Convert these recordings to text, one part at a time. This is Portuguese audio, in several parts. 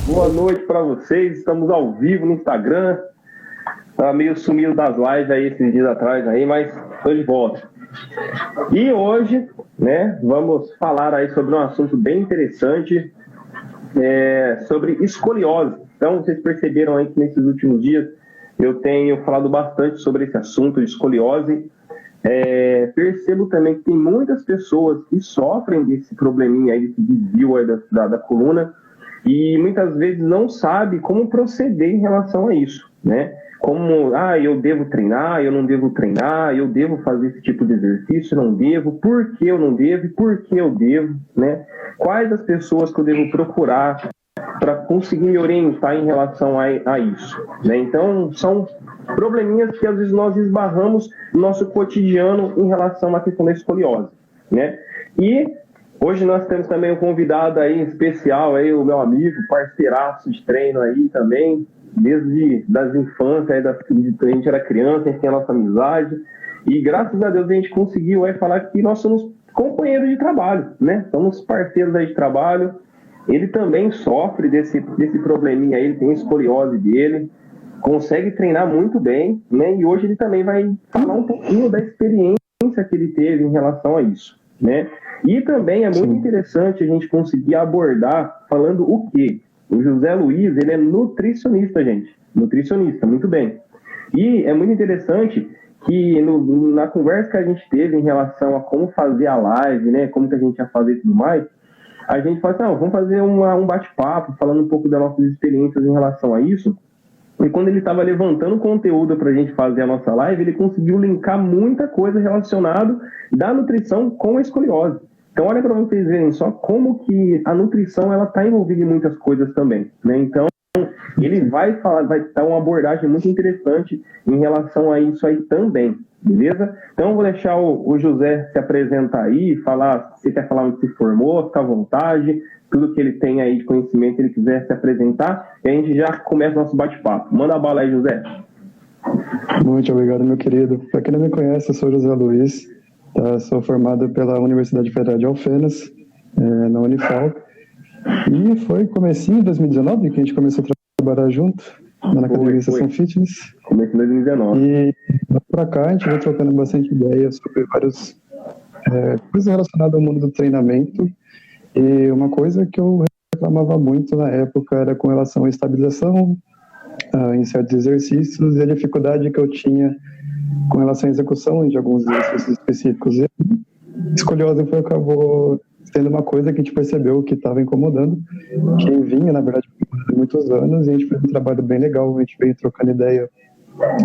Boa noite para vocês, estamos ao vivo no Instagram. Estava meio sumido das lives aí esses dias atrás aí, mas estou de volta. E hoje, né, vamos falar aí sobre um assunto bem interessante, sobre escoliose. Então, vocês perceberam aí que nesses últimos dias eu tenho falado bastante sobre esse assunto de escoliose. Percebo também que tem muitas pessoas que sofrem desse probleminha aí, desse desvio aí da coluna, e muitas vezes não sabe como proceder em relação a isso, né? Como, eu devo treinar, eu não devo treinar, eu devo fazer esse tipo de exercício, não devo, por que eu não devo, por que eu devo, né? Quais as pessoas que eu devo procurar para conseguir me orientar em relação a isso, né? Então, são probleminhas que às vezes nós esbarramos no nosso cotidiano em relação à questão da escoliose, né? E hoje nós temos também um convidado aí especial, aí, o meu amigo, parceiraço de treino aí também, desde das infâncias, aí a gente era criança, a gente tem a nossa amizade, e graças a Deus a gente conseguiu aí falar que nós somos companheiros de trabalho, né? Somos parceiros aí de trabalho. Ele também sofre desse probleminha aí, ele tem a escoliose dele, consegue treinar muito bem, né? E hoje ele também vai falar um pouquinho da experiência que ele teve em relação a isso, né? E também é muito interessante a gente conseguir abordar falando o quê? O José Luiz, ele é nutricionista, gente. Nutricionista, muito bem. E é muito interessante que na conversa que a gente teve em relação a como fazer a live, né? Como que a gente ia fazer e tudo mais, a gente falou assim, vamos fazer um bate-papo falando um pouco das nossas experiências em relação a isso. E quando ele estava levantando conteúdo para a gente fazer a nossa live, ele conseguiu linkar muita coisa relacionada da nutrição com a escoliose. Então, olha para vocês verem só como que a nutrição ela está envolvida em muitas coisas também, né? Então, ele vai dar uma abordagem muito interessante em relação a isso aí também, beleza? Então, eu vou deixar o José se apresentar aí, falar, se quer falar onde se formou, fica à vontade, tudo que ele tem aí de conhecimento, ele quiser se apresentar, e a gente já começa o nosso bate-papo. Manda a bala aí, José. Muito obrigado, meu querido. Para quem não me conhece, eu sou José Luiz, sou formado pela Universidade Federal de Alfenas, na Unifal, e foi comecinho de 2019 que a gente começou a trabalhar junto, na Academia de Sessão Fitness. Começo de 2019. E para cá a gente vai trocando bastante ideias sobre várias coisas relacionadas ao mundo do treinamento. E uma coisa que eu reclamava muito na época era com relação à estabilização em certos exercícios e a dificuldade que eu tinha com relação à execução de alguns exercícios específicos. E escoliose acabou sendo uma coisa que a gente percebeu que estava incomodando, que vinha, na verdade, há muitos anos, e a gente fez um trabalho bem legal, a gente veio trocando ideia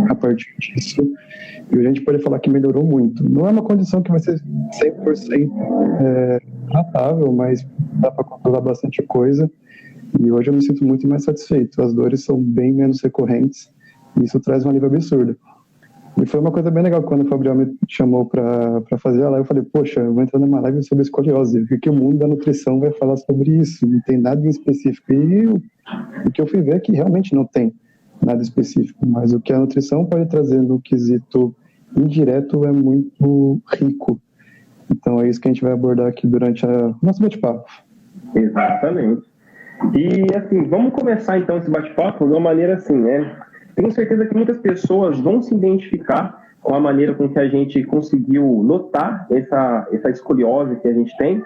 a partir disso, e a gente pode falar que melhorou muito. Não é uma condição que vai ser 100% tratável, mas dá para controlar bastante coisa, e hoje eu me sinto muito mais satisfeito. As dores são bem menos recorrentes, e isso traz um alívio absurdo. E foi uma coisa bem legal quando o Fabriel me chamou para fazer a live. Eu falei, poxa, eu vou entrar numa live sobre escoliose, porque o mundo da nutrição vai falar sobre isso, não tem nada em específico. E o que eu fui ver é que realmente não tem nada específico, mas o que a nutrição pode trazer no quesito indireto é muito rico. Então é isso que a gente vai abordar aqui durante o nosso bate-papo. Exatamente. E assim, vamos começar então esse bate-papo de uma maneira assim, né? Tenho certeza que muitas pessoas vão se identificar com a maneira com que a gente conseguiu notar essa escoliose que a gente tem.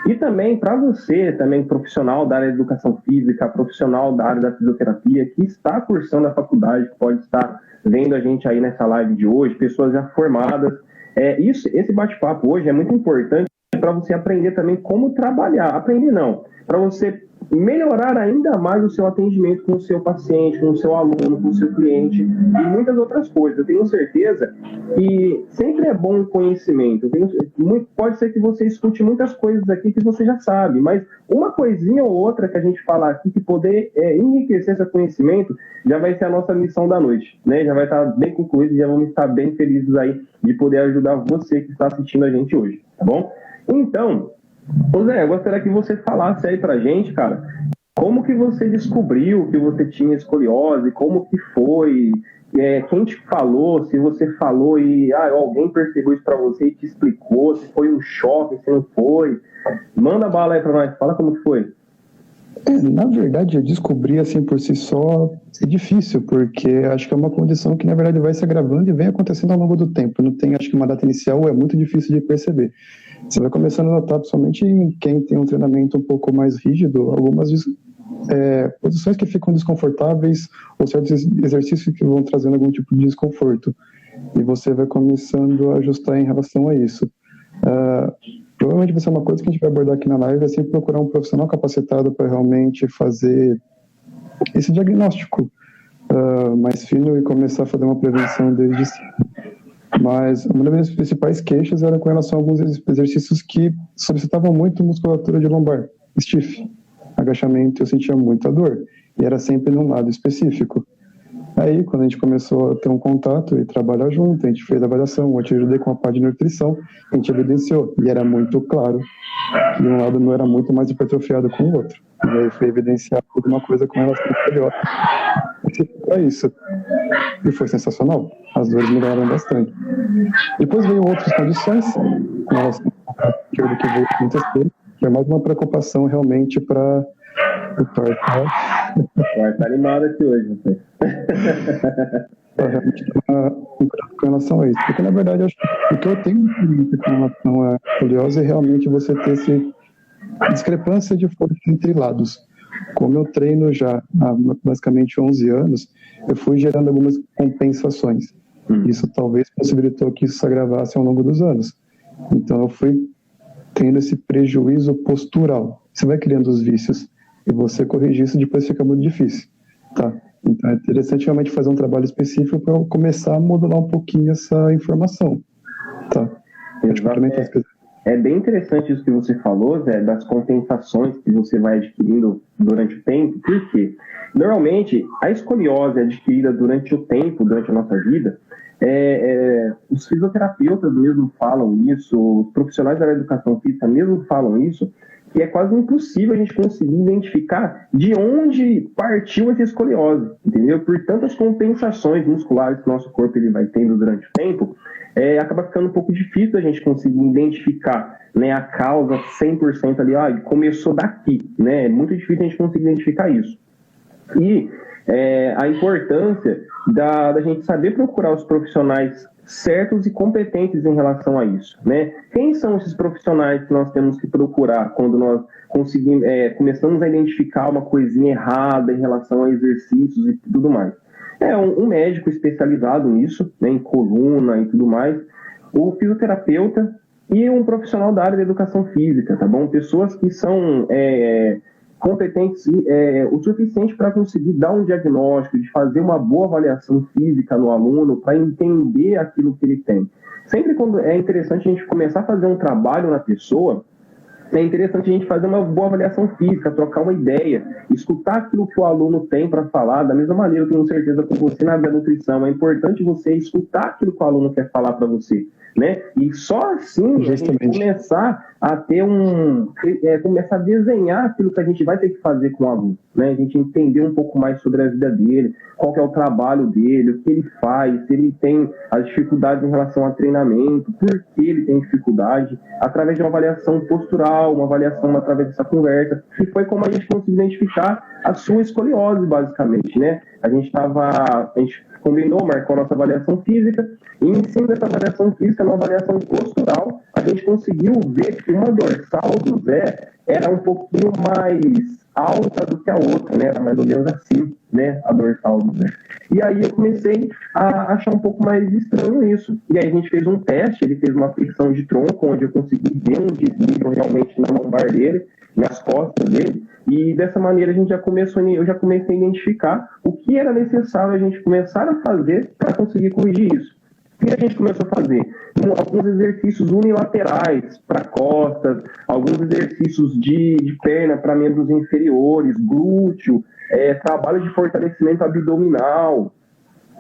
E também para você, também profissional da área de educação física, profissional da área da fisioterapia, que está cursando a faculdade, que pode estar vendo a gente aí nessa live de hoje, pessoas já formadas. Esse bate-papo hoje é muito importante para você aprender também como trabalhar. Aprender não, para você melhorar ainda mais o seu atendimento com o seu paciente, com o seu aluno, com o seu cliente e muitas outras coisas. Eu tenho certeza que sempre é bom o conhecimento. Pode ser que você escute muitas coisas aqui que você já sabe, mas uma coisinha ou outra que a gente falar aqui que poder enriquecer esse conhecimento já vai ser a nossa missão da noite, né? Já vai estar bem concluído e já vamos estar bem felizes aí de poder ajudar você que está assistindo a gente hoje, tá bom? Então, Zé, eu gostaria que você falasse aí pra gente, cara, como que você descobriu que você tinha escoliose, como que foi, quem te falou, se você falou e alguém percebeu isso pra você e te explicou, se foi um choque, se não foi. Manda bala aí pra nós, fala como foi. Na verdade, eu descobri assim por si só é difícil, porque acho que é uma condição que na verdade vai se agravando e vem acontecendo ao longo do tempo. Não tem, acho que uma data inicial, é muito difícil de perceber. Você vai começando a notar, principalmente em quem tem um treinamento um pouco mais rígido, algumas posições que ficam desconfortáveis ou certos exercícios que vão trazendo algum tipo de desconforto. E você vai começando a ajustar em relação a isso. Provavelmente vai ser uma coisa que a gente vai abordar aqui na live, é sempre procurar um profissional capacitado para realmente fazer esse diagnóstico mais fino e começar a fazer uma prevenção desde cedo. Mas uma das minhas principais queixas era com relação a alguns exercícios que solicitavam muito musculatura de lombar, stiff. Agachamento, eu sentia muita dor, e era sempre num lado específico. Aí, quando a gente começou a ter um contato e trabalhar junto, a gente fez a avaliação, eu te ajudei com a parte de nutrição, a gente evidenciou, e era muito claro que um lado meu era muito mais hipertrofiado com o outro. E aí foi evidenciado alguma coisa com relação ao periódico. Para isso. E foi sensacional. As dores melhoraram bastante. Depois veio outras condições, com relação ao que veio acontecer, que é mais uma preocupação realmente para o Thor. Tá animado aqui hoje, você. Realmente com relação a isso. Porque, na verdade, acho que o que eu tenho com relação à escoliose é realmente você ter essa discrepância de força entre lados. Como eu treino já há basicamente 11 anos, eu fui gerando algumas compensações. Isso talvez possibilitou que isso se agravasse ao longo dos anos. Então, eu fui tendo esse prejuízo postural. Você vai criando os vícios e você corrigir isso depois fica muito difícil, tá? Então é interessante realmente fazer um trabalho específico para começar a modular um pouquinho essa informação, tá? É bem interessante isso que você falou, Zé, das compensações que você vai adquirindo durante o tempo. Por quê? Normalmente, a escoliose adquirida durante o tempo, durante a nossa vida, os fisioterapeutas mesmo falam isso, os profissionais da educação física mesmo falam isso, que é quase impossível a gente conseguir identificar de onde partiu essa escoliose, entendeu? Por tantas compensações musculares que o nosso corpo ele vai tendo durante o tempo, acaba ficando um pouco difícil a gente conseguir identificar, né, a causa 100% ali, começou daqui, né? É muito difícil a gente conseguir identificar isso. E a importância da gente saber procurar os profissionais certos e competentes em relação a isso, né? Quem são esses profissionais que nós temos que procurar quando nós começamos a identificar uma coisinha errada em relação a exercícios e tudo mais? Um médico especializado nisso, né, em coluna e tudo mais, o fisioterapeuta e um profissional da área da educação física, tá bom? Pessoas que são competentes o suficiente para conseguir dar um diagnóstico, de fazer uma boa avaliação física no aluno, para entender aquilo que ele tem. Sempre quando é interessante a gente começar a fazer um trabalho na pessoa, é interessante a gente fazer uma boa avaliação física, trocar uma ideia, escutar aquilo que o aluno tem para falar. Da mesma maneira, eu tenho certeza com você na área da nutrição, é importante você escutar aquilo que o aluno quer falar para você, né? E só assim a gente começar a ter começar a desenhar aquilo que a gente vai ter que fazer com o aluno, né? A gente entender um pouco mais sobre a vida dele, qual que é o trabalho dele, o que ele faz, se ele tem as dificuldades em relação a treinamento, por que ele tem dificuldade, através de uma avaliação postural, uma avaliação através dessa conversa, que foi como a gente conseguiu identificar a sua escoliose, basicamente, né? A gente combinou, marcou a nossa avaliação física, e em cima dessa avaliação física, numa avaliação postural, a gente conseguiu ver que uma dorsal do Zé era um pouquinho mais alta do que a outra, né? Era mais ou menos assim, né? A dorsal do Zé. E aí eu comecei a achar um pouco mais estranho isso. E aí a gente fez um teste, ele fez uma flexão de tronco, onde eu consegui ver um desnível realmente na lombar dele, nas costas dele, e dessa maneira eu já comecei a identificar o que era necessário a gente começar a fazer para conseguir corrigir isso. O que a gente começou a fazer? Alguns exercícios unilaterais para costas, alguns exercícios de perna para membros inferiores, glúteo, trabalho de fortalecimento abdominal,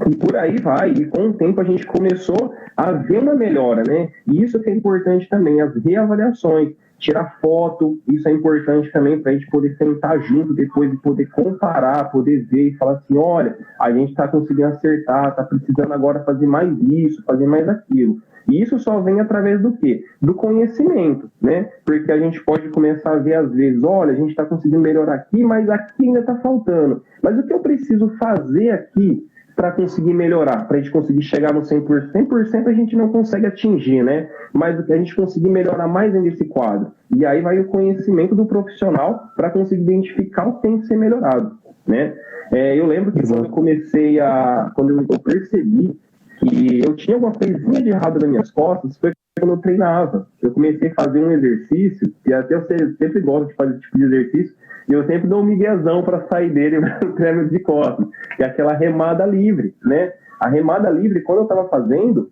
E por aí vai, e com o tempo a gente começou a ver uma melhora, né? E isso que é importante também, as reavaliações, tirar foto, isso é importante também para a gente poder sentar junto depois e poder comparar, poder ver e falar assim, olha, a gente está conseguindo acertar, está precisando agora fazer mais isso, fazer mais aquilo. E isso só vem através do quê? Do conhecimento, né? Porque a gente pode começar a ver às vezes, olha, a gente está conseguindo melhorar aqui, mas aqui ainda está faltando. Mas o que eu preciso fazer aqui para conseguir melhorar, para a gente conseguir chegar no 100%? 100% a gente não consegue atingir, né? Mas a gente conseguir melhorar mais ainda esse quadro. E aí vai o conhecimento do profissional para conseguir identificar o que tem que ser melhorado, né? Eu lembro que quando eu percebi que eu tinha alguma coisinha de errado nas minhas costas, foi quando eu treinava. Eu comecei a fazer um exercício, e até eu sempre gosto de fazer esse tipo de exercício, e eu sempre dou um miguezão para sair dele no treino de costas, que é aquela remada livre, né? A remada livre, quando eu estava fazendo,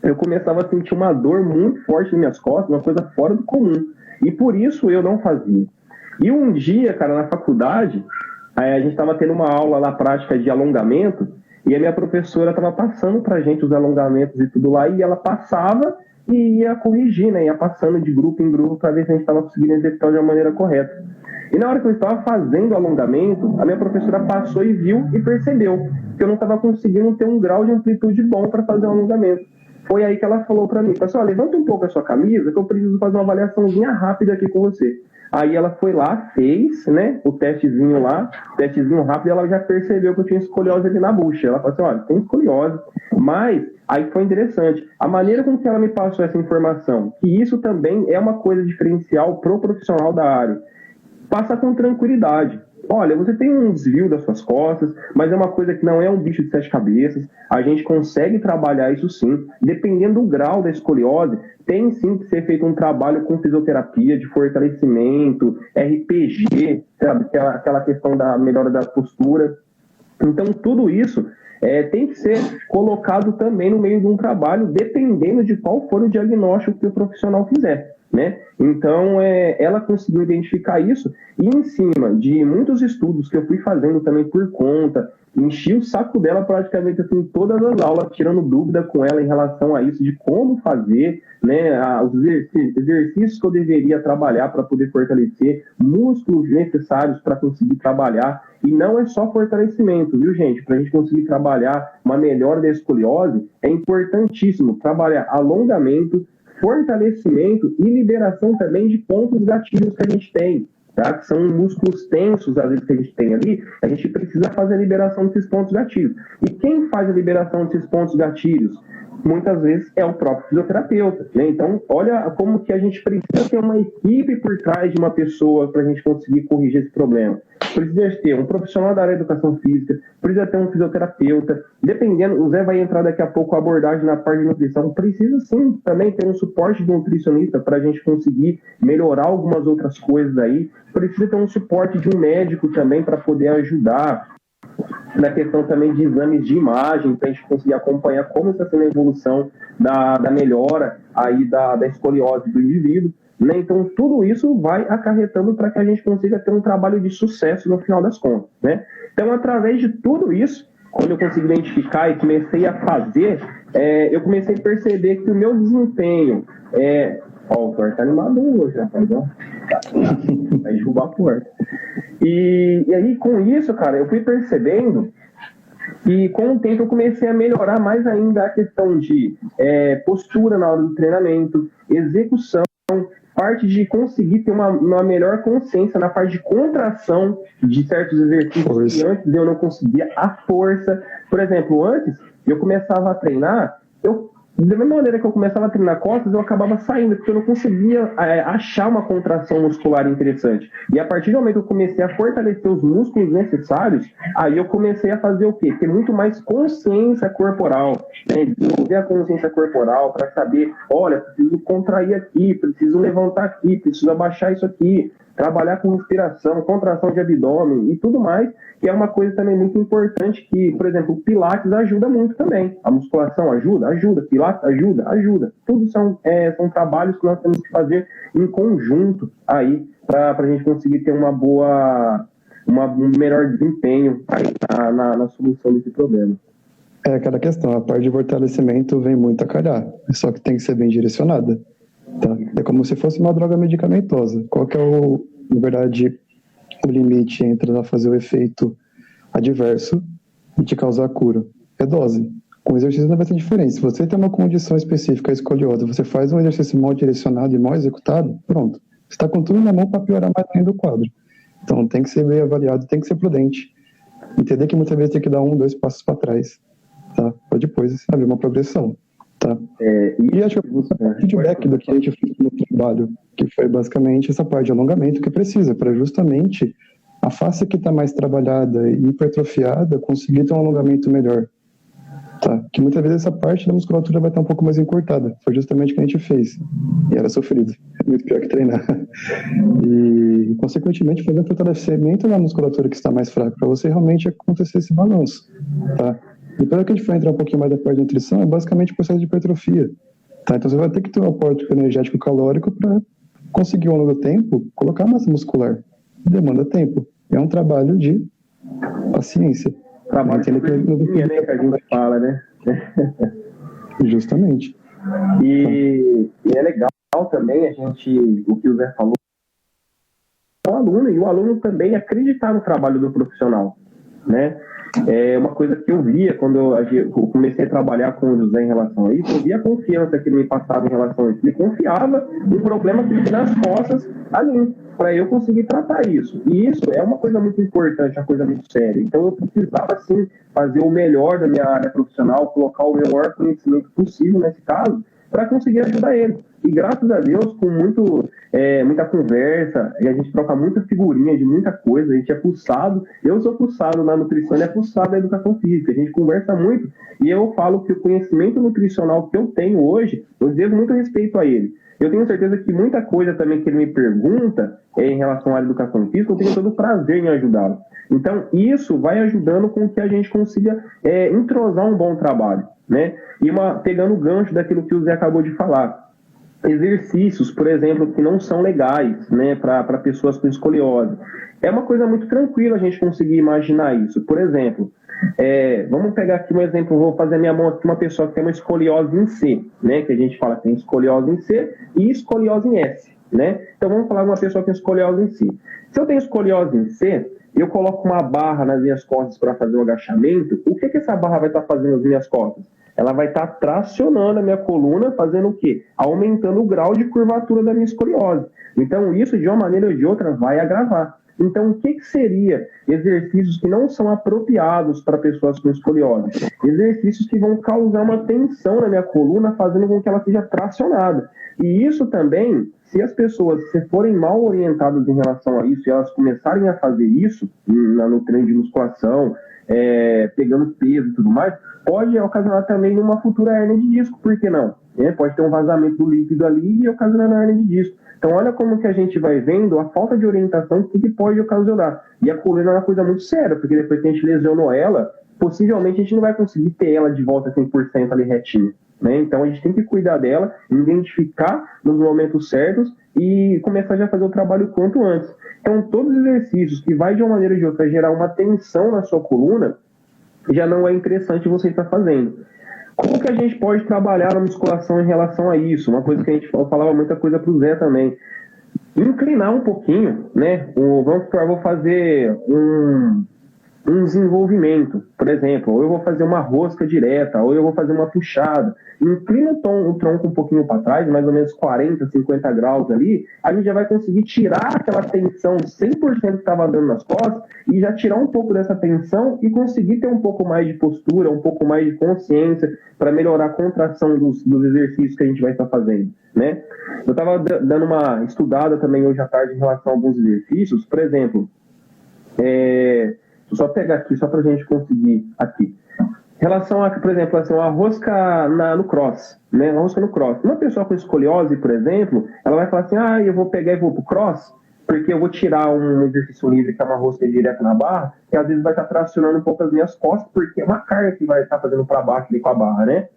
eu começava a sentir uma dor muito forte nas minhas costas, uma coisa fora do comum. E por isso eu não fazia. E um dia, cara, na faculdade, a gente estava tendo uma aula lá prática de alongamento, e a minha professora estava passando para a gente os alongamentos e tudo lá, e ela passava e ia corrigir, né? Ia passando de grupo em grupo para ver se a gente estava conseguindo executar de uma maneira correta. E na hora que eu estava fazendo o alongamento, a minha professora passou e viu e percebeu que eu não estava conseguindo ter um grau de amplitude bom para fazer o alongamento. Foi aí que ela falou para mim, pessoal, levanta um pouco a sua camisa que eu preciso fazer uma avaliaçãozinha rápida aqui com você. Aí ela foi lá, fez, né, o testezinho rápido, e ela já percebeu que eu tinha escoliose ali na bucha. Ela falou assim, olha, tem escoliose, mas aí foi interessante. A maneira com que ela me passou essa informação, que isso também é uma coisa diferencial pro profissional da área. Passa com tranquilidade. Olha, você tem um desvio das suas costas, mas é uma coisa que não é um bicho de 7 cabeças. A gente consegue trabalhar isso sim. Dependendo do grau da escoliose, tem sim que ser feito um trabalho com fisioterapia, de fortalecimento, RPG, sabe? Aquela questão da melhora da postura. Então, tudo isso tem que ser colocado também no meio de um trabalho, dependendo de qual for o diagnóstico que o profissional fizer, né? Então, ela conseguiu identificar isso, e em cima de muitos estudos que eu fui fazendo também por conta, enchi o saco dela praticamente assim, todas as aulas, tirando dúvida com ela em relação a isso, de como fazer, né, os exercícios que eu deveria trabalhar para poder fortalecer, músculos necessários para conseguir trabalhar. E não é só fortalecimento, viu, gente? Para a gente conseguir trabalhar uma melhora da escoliose, é importantíssimo trabalhar alongamento, fortalecimento e liberação também de pontos gatilhos que a gente tem, tá? Que são músculos tensos, às vezes, que a gente tem ali, a gente precisa fazer a liberação desses pontos gatilhos. E quem faz a liberação desses pontos gatilhos? Muitas vezes é o próprio fisioterapeuta, né? Então, olha como que a gente precisa ter uma equipe por trás de uma pessoa para a gente conseguir corrigir esse problema. Precisa ter um profissional da área da educação física, precisa ter um fisioterapeuta, dependendo, o Zé vai entrar daqui a pouco a abordagem na parte de nutrição, precisa sim também ter um suporte de um nutricionista para a gente conseguir melhorar algumas outras coisas aí, precisa ter um suporte de um médico também para poder ajudar na questão também de exames de imagem, para a gente conseguir acompanhar como está sendo a evolução da melhora aí da escoliose do indivíduo, né? Então, tudo isso vai acarretando para que a gente consiga ter um trabalho de sucesso no final das contas, né? Então, através de tudo isso, quando eu consegui identificar e comecei a fazer, eu comecei a perceber que o meu desempenho o Thor tá animado hoje, rapaz, ó. Vai derrubar a porta. E aí, com isso, cara, eu fui percebendo e com o tempo eu comecei a melhorar mais ainda a questão de postura na hora do treinamento, execução, parte de conseguir ter uma melhor consciência na parte de contração de certos exercícios que antes eu não conseguia, a força. Por exemplo, antes eu começava a treinar, da mesma maneira que eu começava a treinar costas, eu acabava saindo, porque eu não conseguia achar uma contração muscular interessante. E a partir do momento que eu comecei a fortalecer os músculos necessários, aí eu comecei a fazer o quê? Ter muito mais consciência corporal, né? Desenvolver a consciência corporal para saber, olha, preciso contrair aqui, preciso levantar aqui, preciso abaixar isso aqui, trabalhar com respiração, contração de abdômen e tudo mais, que é uma coisa também muito importante que, por exemplo, o Pilates ajuda muito também. A musculação ajuda? Pilates ajuda. Tudo são trabalhos que nós temos que fazer em conjunto aí para a gente conseguir ter um melhor desempenho aí na solução desse problema. É aquela questão, a parte de fortalecimento vem muito a calhar, só que tem que ser bem direcionada, tá? É como se fosse uma droga medicamentosa. Qual que é na verdade, o limite entre ela fazer o efeito adverso e te causar a cura? É dose. Com o exercício não vai ter diferença. Se você tem uma condição específica, escoliosa, você faz um exercício mal direcionado e mal executado, pronto. Você está com tudo na mão para piorar mais ainda o quadro. Então tem que ser bem avaliado, tem que ser prudente. Entender que muitas vezes tem que dar 1, 2 passos para trás, tá? Para depois haver uma progressão, tá? E acho que o feedback do que a gente fez no trabalho, que foi basicamente essa parte de alongamento que precisa, para justamente a face que está mais trabalhada e hipertrofiada conseguir ter um alongamento melhor. Tá? Que muitas vezes essa parte da musculatura vai estar um pouco mais encurtada. Foi justamente o que a gente fez. E era sofrido. É muito pior que treinar. E, consequentemente, fazer um fortalecimento na musculatura que está mais fraca, para você realmente acontecer esse balanço. Tá? Depois que a gente for entrar um pouquinho mais da parte de nutrição, é basicamente o processo de hipertrofia. Tá? Então você vai ter que ter um aporte energético calórico para conseguir, ao longo do tempo, colocar massa muscular. Demanda tempo. É um trabalho de paciência. Trabalho de formiguinha, né, que a gente fala, né? Justamente. E é legal também o que o Zé falou, o aluno, e o aluno também acreditar no trabalho do profissional, né? É uma coisa que eu via quando eu comecei a trabalhar com o José em relação a isso, eu via a confiança que ele me passava em relação a isso. Ele confiava no problema que ele tinha nas costas ali, para eu conseguir tratar isso. E isso é uma coisa muito importante, uma coisa muito séria. Então eu precisava, sim, fazer o melhor da minha área profissional, colocar o melhor conhecimento possível nesse caso, para conseguir ajudar ele. E graças a Deus, com muita conversa, e a gente troca muita figurinha de muita coisa, a gente é pulsado, eu sou pulsado na nutrição, ele é pulsado na educação física, a gente conversa muito, e eu falo que o conhecimento nutricional que eu tenho hoje, eu devo muito respeito a ele. Eu tenho certeza que muita coisa também que ele me pergunta em relação à educação física, eu tenho todo o prazer em ajudá-lo. Então, isso vai ajudando com que a gente consiga entrosar um bom trabalho, né? E pegando o gancho daquilo que o Zé acabou de falar, exercícios, por exemplo, que não são legais, né, para pessoas com escoliose. É uma coisa muito tranquila a gente conseguir imaginar isso. Por exemplo, vamos pegar aqui um exemplo, vou fazer a minha mão aqui, uma pessoa que tem uma escoliose em C, né, que a gente fala que tem escoliose em C e escoliose em S, né? Então vamos falar de uma pessoa que tem escoliose em C. Se eu tenho escoliose em C, eu coloco uma barra nas minhas costas para fazer o agachamento, o que essa barra vai estar fazendo nas minhas costas? Ela vai estar tracionando a minha coluna, fazendo o quê? Aumentando o grau de curvatura da minha escoliose. Então, isso, de uma maneira ou de outra, vai agravar. Então, o que seria exercícios que não são apropriados para pessoas com escoliose? Exercícios que vão causar uma tensão na minha coluna, fazendo com que ela seja tracionada. E isso também, se as pessoas forem mal orientadas em relação a isso, e elas começarem a fazer isso no treino de musculação, pegando peso e tudo mais, pode ocasionar também uma futura hérnia de disco, por que não? Pode ter um vazamento do líquido ali e ocasionar uma hérnia de disco. Então, olha como que a gente vai vendo a falta de orientação que pode ocasionar. E a coluna é uma coisa muito séria, porque depois que a gente lesionou ela, possivelmente a gente não vai conseguir ter ela de volta 100% ali retinha, né? Então, a gente tem que cuidar dela, identificar nos momentos certos e começar já a fazer o trabalho quanto antes. Então, todos os exercícios que vai de uma maneira ou de outra gerar uma tensão na sua coluna, já não é interessante você estar fazendo. Como que a gente pode trabalhar na musculação em relação a isso? Uma coisa que a gente falava muita coisa para o Zé também. Inclinar um pouquinho, né? Vamos supor, eu vou fazer um desenvolvimento, por exemplo, ou eu vou fazer uma rosca direta, ou eu vou fazer uma puxada. Inclina o tronco um pouquinho para trás, mais ou menos 40, 50 graus ali, a gente já vai conseguir tirar aquela tensão 100% que estava dando nas costas e já tirar um pouco dessa tensão e conseguir ter um pouco mais de postura, um pouco mais de consciência para melhorar a contração dos exercícios que a gente vai estar fazendo, né? Eu estava dando uma estudada também hoje à tarde em relação a alguns exercícios, por exemplo, só pegar aqui, só para a gente conseguir aqui. Em relação a, por exemplo, assim, uma rosca no cross, né? Uma rosca no cross. Uma pessoa com escoliose, por exemplo, ela vai falar assim, eu vou pegar e vou pro cross, porque eu vou tirar um exercício livre, que é uma rosca direto na barra, e às vezes vai estar tracionando um pouco as minhas costas, porque é uma carga que vai estar fazendo para baixo ali com a barra, né?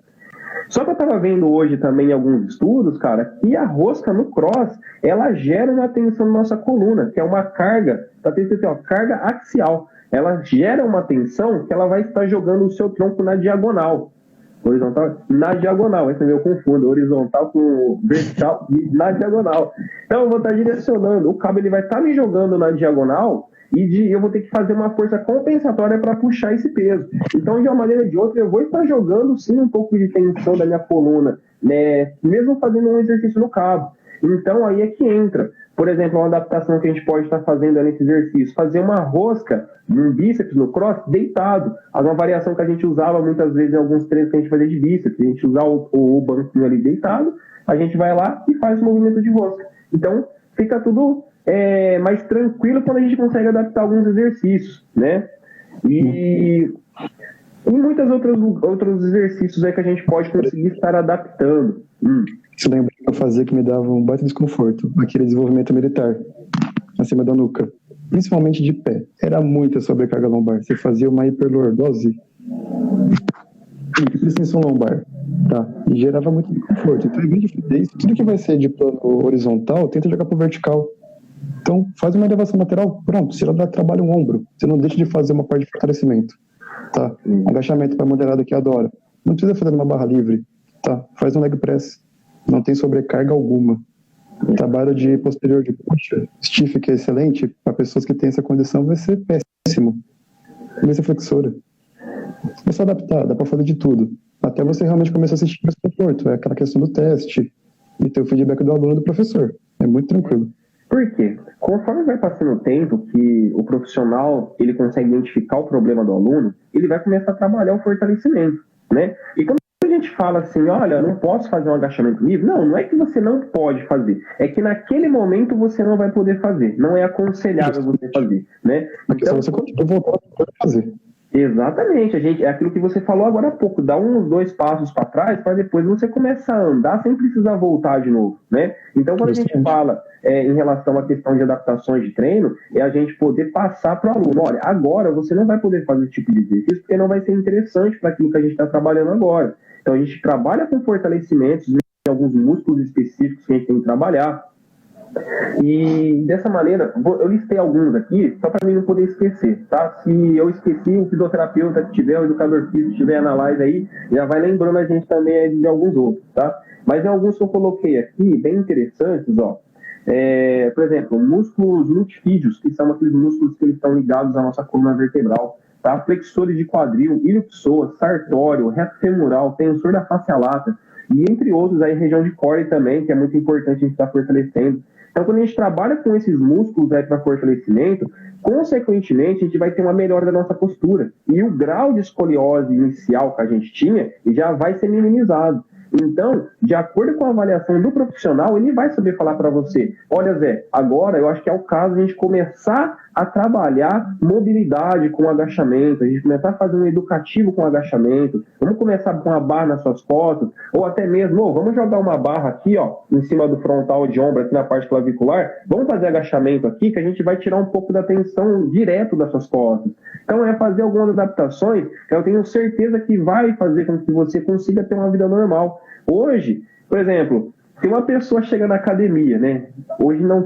Só que eu estava vendo hoje também em alguns estudos, cara, que a rosca no cross, ela gera uma tensão na nossa coluna, que é uma carga, tá tendo carga axial. ela gera uma tensão que ela vai estar jogando o seu tronco na diagonal. Horizontal, na diagonal, entendeu? Eu confundo horizontal com vertical e na diagonal. Então eu vou estar direcionando, o cabo ele vai estar me jogando na diagonal e eu vou ter que fazer uma força compensatória para puxar esse peso. Então, de uma maneira ou de outra, eu vou estar jogando sim um pouco de tensão da minha coluna, né? Mesmo fazendo um exercício no cabo. Então aí é que entra. Por exemplo, uma adaptação que a gente pode estar fazendo nesse exercício, fazer uma rosca no bíceps, no cross, deitado. Uma variação que a gente usava muitas vezes em alguns treinos que a gente fazia de bíceps, a gente usar o banquinho ali deitado, a gente vai lá e faz o movimento de rosca. Então, fica tudo mais tranquilo quando a gente consegue adaptar alguns exercícios, né? E muitos outros exercícios que a gente pode conseguir estar adaptando. Isso lembra que eu fazia que me dava um baita desconforto, aquele desenvolvimento militar, acima da nuca, principalmente de pé. Era muita sobrecarga lombar. Você fazia uma hiperlordose, extensão lombar, tá? E gerava muito desconforto. Então, em vez de fazer isso, tudo que vai ser de plano horizontal, tenta jogar para vertical. Então, faz uma elevação lateral, pronto, você já dá trabalho um ombro. Você não deixa de fazer uma parte de fortalecimento, tá? Agachamento para moderado que adora. Não precisa fazer uma barra livre, tá? Faz um leg press. Não tem sobrecarga alguma. O trabalho de posterior de puxa, stiff, que é excelente, para pessoas que têm essa condição, vai ser péssimo. Vai ser flexora. É só adaptar, dá para fazer de tudo. Até você realmente começar a sentir mais conforto. É aquela questão do teste e ter o feedback do aluno e do professor. É muito tranquilo. Por quê? Conforme vai passando o tempo que o profissional ele consegue identificar o problema do aluno, ele vai começar a trabalhar o fortalecimento, né? E quando a gente fala assim, olha, eu não posso fazer um agachamento livre, não é que você não pode fazer, é que naquele momento você não vai poder fazer, não é aconselhável você fazer, né? Então você continua voltando a fazer. Exatamente, é aquilo que você falou agora há pouco, dá 2 passos para trás para depois você começar a andar sem precisar voltar de novo, né? Então quando a gente fala em relação à questão de adaptações de treino, é a gente poder passar para o aluno, olha, agora você não vai poder fazer esse tipo de exercício porque não vai ser interessante para aquilo que a gente está trabalhando agora. Então a gente trabalha com fortalecimentos em alguns músculos específicos que a gente tem que trabalhar. E dessa maneira, eu listei alguns aqui, só para mim não poder esquecer, tá? Se eu esqueci, o fisioterapeuta que tiver, o educador físico que estiver na live aí, já vai lembrando a gente também de alguns outros, tá? Mas em alguns que eu coloquei aqui, bem interessantes, ó. Por exemplo, músculos multifídeos, que são aqueles músculos que eles estão ligados à nossa coluna vertebral, tá? Flexores de quadril, iliopsoas, sartório, reto femoral, tensor da face lata, e entre outros aí, região de core também, que é muito importante a gente estar fortalecendo. Então, quando a gente trabalha com esses músculos para fortalecimento, consequentemente, a gente vai ter uma melhora da nossa postura. E o grau de escoliose inicial que a gente tinha já vai ser minimizado. Então, de acordo com a avaliação do profissional, ele vai saber falar para você, olha Zé, agora eu acho que é o caso de a gente começar a trabalhar mobilidade com agachamento, a gente começar a fazer um educativo com agachamento, vamos começar com uma barra nas suas costas, ou até mesmo, vamos jogar uma barra aqui, ó, em cima do frontal de ombro, aqui na parte clavicular, vamos fazer agachamento aqui, que a gente vai tirar um pouco da tensão direto das suas costas. Então, é fazer algumas adaptações que eu tenho certeza que vai fazer com que você consiga ter uma vida normal. Hoje, por exemplo, se uma pessoa chega na academia, né? Hoje não,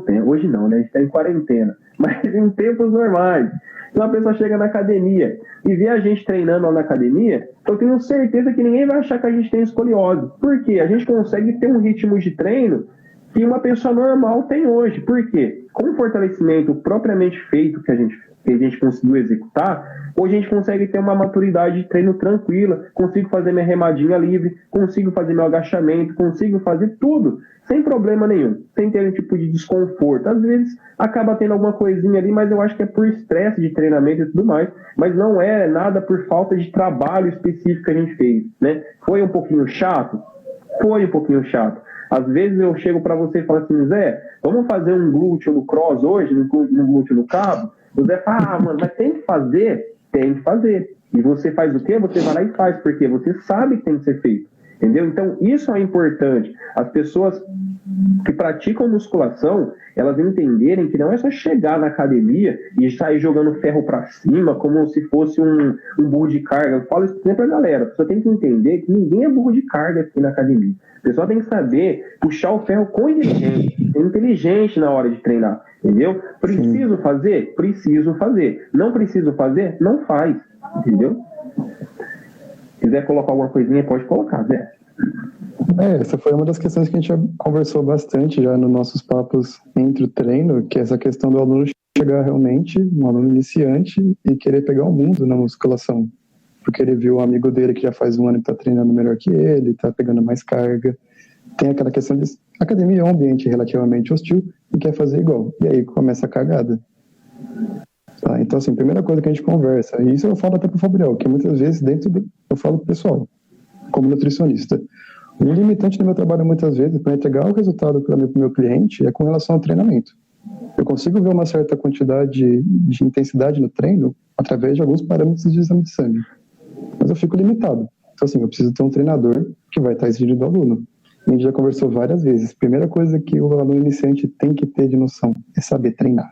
né? A gente está em quarentena, mas em tempos normais. Se uma pessoa chega na academia e vê a gente treinando lá na academia, eu tenho certeza que ninguém vai achar que a gente tem escoliose. Por quê? A gente consegue ter um ritmo de treino que uma pessoa normal tem hoje. Por quê? Com o fortalecimento propriamente feito que a gente conseguiu executar, hoje a gente consegue ter uma maturidade de treino tranquila, consigo fazer minha remadinha livre, consigo fazer meu agachamento, consigo fazer tudo, sem problema nenhum, sem ter um tipo de desconforto. Às vezes acaba tendo alguma coisinha ali, mas eu acho que é por estresse de treinamento e tudo mais, mas não é nada por falta de trabalho específico que a gente fez, né? Foi um pouquinho chato? Foi um pouquinho chato. Às vezes eu chego para você e falo assim, Zé, vamos fazer um glúteo no cross hoje, um glúteo no cabo? O Zé fala, mano, mas tem que fazer? Tem que fazer. E você faz o quê? Você vai lá e faz, porque você sabe que tem que ser feito. entendeu? Então, isso é importante. As pessoas que praticam musculação, elas entenderem que não é só chegar na academia e sair jogando ferro para cima como se fosse um burro de carga. Eu falo isso sempre pra galera. A pessoa tem que entender que ninguém é burro de carga aqui na academia. A pessoa tem que saber puxar o ferro com inteligência, ser inteligente na hora de treinar, entendeu? Preciso fazer? Preciso fazer. Não preciso fazer? Não faz, entendeu? Se quiser colocar alguma coisinha, pode colocar, Zé. Essa foi uma das questões que a gente já conversou bastante já nos nossos papos entre o treino, que é essa questão do aluno chegar realmente, um aluno iniciante, e querer pegar o mundo na musculação. Porque ele viu um amigo dele que já faz um ano e está treinando melhor que ele, está pegando mais carga. Tem aquela questão de academia é um ambiente relativamente hostil e quer fazer igual. E aí começa a cagada. Tá? Então, assim, primeira coisa que a gente conversa, e isso eu falo até pro Fabriel, que muitas vezes eu falo pro pessoal, como nutricionista. O limitante do meu trabalho, muitas vezes, para entregar o resultado para o meu cliente é com relação ao treinamento. Eu consigo ver uma certa quantidade de intensidade no treino através de alguns parâmetros de exame de sangue. Mas eu fico limitado. Então, assim, eu preciso ter um treinador que vai estar exigindo do aluno. A gente já conversou várias vezes. Primeira coisa que o aluno iniciante tem que ter de noção é saber treinar.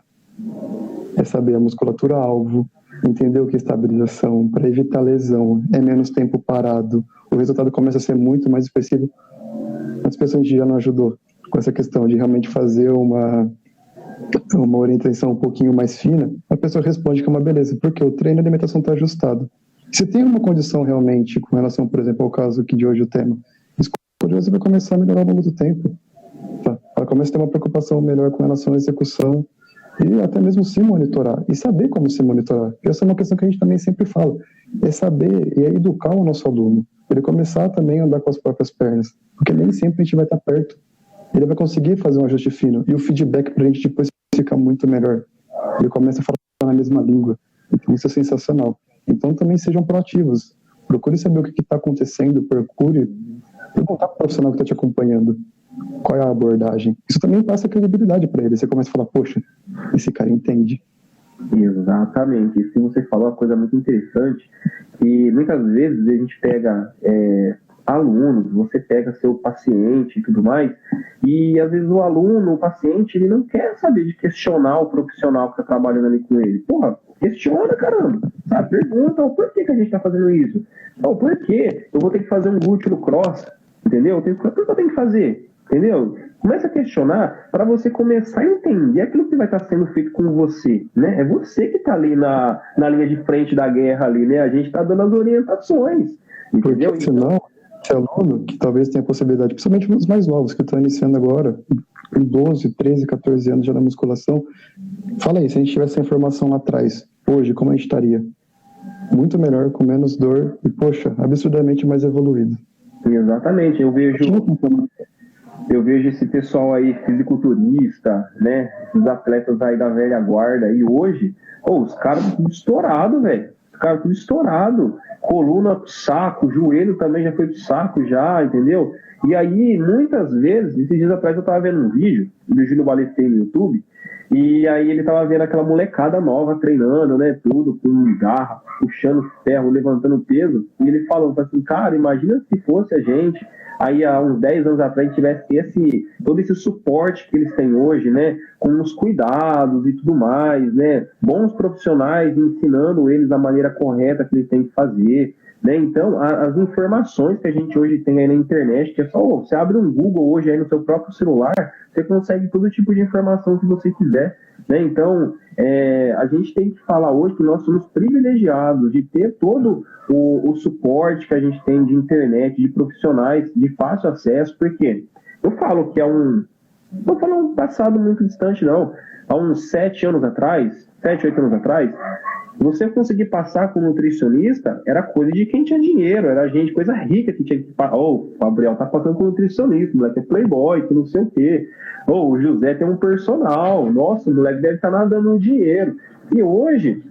É saber a musculatura-alvo, entender o que é estabilização, para evitar lesão, é menos tempo parado, o resultado começa a ser muito mais expressivo. As pessoas a gente já não ajudou com essa questão de realmente fazer uma orientação um pouquinho mais fina, a pessoa responde que é uma beleza, porque o treino e a alimentação está ajustado. Se tem uma condição realmente, com relação, por exemplo, ao caso aqui de hoje, o tema, você vai começar a melhorar ao longo do tempo. Tá? Ela começa a ter uma preocupação melhor com relação à execução e até mesmo se monitorar e saber como se monitorar. Essa é uma questão que a gente também sempre fala, é saber e é educar o nosso aluno, ele começar também a andar com as próprias pernas, porque nem sempre a gente vai estar perto. Ele vai conseguir fazer um ajuste fino e o feedback para a gente depois fica muito melhor. Ele começa a falar na mesma língua, então isso é sensacional. Então também sejam proativos, procure saber o que está acontecendo, procure perguntar para o profissional que está te acompanhando qual é a abordagem. Isso também passa credibilidade para ele. Você começa a falar, poxa, esse cara entende. Exatamente. E se você falou uma coisa muito interessante, que muitas vezes a gente pega alunos, você pega seu paciente e tudo mais, e às vezes o aluno, o paciente, ele não quer saber de questionar o profissional que está trabalhando ali com ele. Porra, questiona, caramba. Sabe? Pergunta, por que a gente está fazendo isso? Por que eu vou ter que fazer um glúteo no cross? Entendeu? Por que eu tenho que fazer? Entendeu? Começa a questionar para você começar a entender aquilo que vai estar sendo feito com você, né? É você que está ali na linha de frente da guerra ali, né? A gente está dando as orientações, entendeu? Porque senão, esse aluno que talvez tenha possibilidade, principalmente os mais novos que estão iniciando agora, com 12, 13, 14 anos já na musculação, fala aí, se a gente tivesse essa informação lá atrás, hoje, como a gente estaria? Muito melhor, com menos dor e, poxa, absurdamente mais evoluído. Exatamente, eu vejo esse pessoal aí, fisiculturista, né, esses atletas aí da velha guarda, e hoje, os caras tudo estourado, velho, os caras tudo estourado, coluna pro saco, joelho também já foi pro saco já, entendeu? E aí, muitas vezes, esses dias atrás eu tava vendo um vídeo do Júlio Balestei no YouTube, e aí ele tava vendo aquela molecada nova treinando, né, tudo, com garra, puxando ferro, levantando peso, e ele falou assim, cara, imagina se fosse a gente, aí há uns 10 anos atrás a gente tivesse todo esse suporte que eles têm hoje, né, com os cuidados e tudo mais, né, bons profissionais ensinando eles a maneira correta que eles têm que fazer, né, então as informações que a gente hoje tem aí na internet, que é só, você abre um Google hoje aí no seu próprio celular, você consegue todo tipo de informação que você quiser, né, então a gente tem que falar hoje que nós somos privilegiados de ter todo o suporte que a gente tem de internet, de profissionais de fácil acesso, porque eu falo que não falo um passado muito distante não, há uns 7, 8 anos atrás, você conseguir passar com um nutricionista era coisa de quem tinha dinheiro, era gente, coisa rica que tinha que passar. O Gabriel tá passando com um nutricionista, o moleque é playboy, que não sei o quê. O José tem um personal, nossa, o moleque deve estar nadando no dinheiro. E hoje,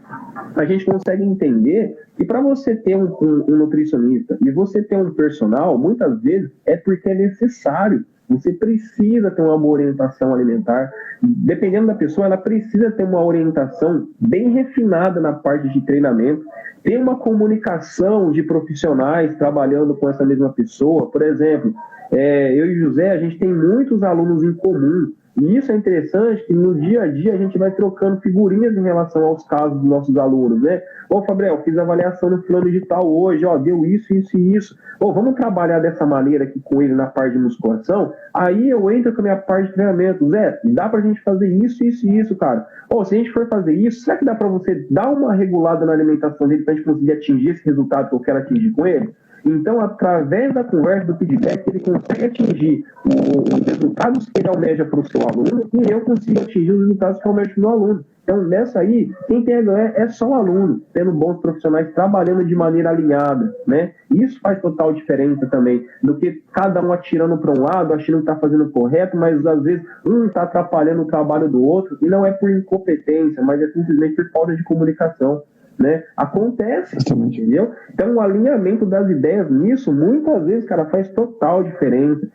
a gente consegue entender que para você ter um nutricionista e você ter um personal, muitas vezes é porque é necessário. Você precisa ter uma boa orientação alimentar. Dependendo da pessoa, ela precisa ter uma orientação bem refinada na parte de treinamento. Tem uma comunicação de profissionais trabalhando com essa mesma pessoa. Por exemplo, eu e José, a gente tem muitos alunos em comum. E isso é interessante, que no dia a dia a gente vai trocando figurinhas em relação aos casos dos nossos alunos, né? Ô, Fabriel, fiz avaliação no plano digital hoje, ó, deu isso, isso e isso. Ô, vamos trabalhar dessa maneira aqui com ele na parte de musculação? Aí eu entro com a minha parte de treinamento. Zé, dá pra gente fazer isso, isso e isso, cara. Ô, se a gente for fazer isso, será que dá pra você dar uma regulada na alimentação dele pra gente conseguir atingir esse resultado que eu quero atingir com ele? Então, através da conversa, do feedback, ele consegue atingir os resultados que ele almeja para o seu aluno e eu consigo atingir os resultados que eu almejo para o meu aluno. Então, nessa aí, quem tem a ganhar é só o aluno, tendo bons profissionais trabalhando de maneira alinhada, né? Isso faz total diferença também, do que cada um atirando para um lado, achando que está fazendo o correto, mas às vezes um está atrapalhando o trabalho do outro, e não é por incompetência, mas é simplesmente por falta de comunicação. Né? Acontece, entendeu? Então o alinhamento das ideias nisso, muitas vezes, cara, faz total diferença,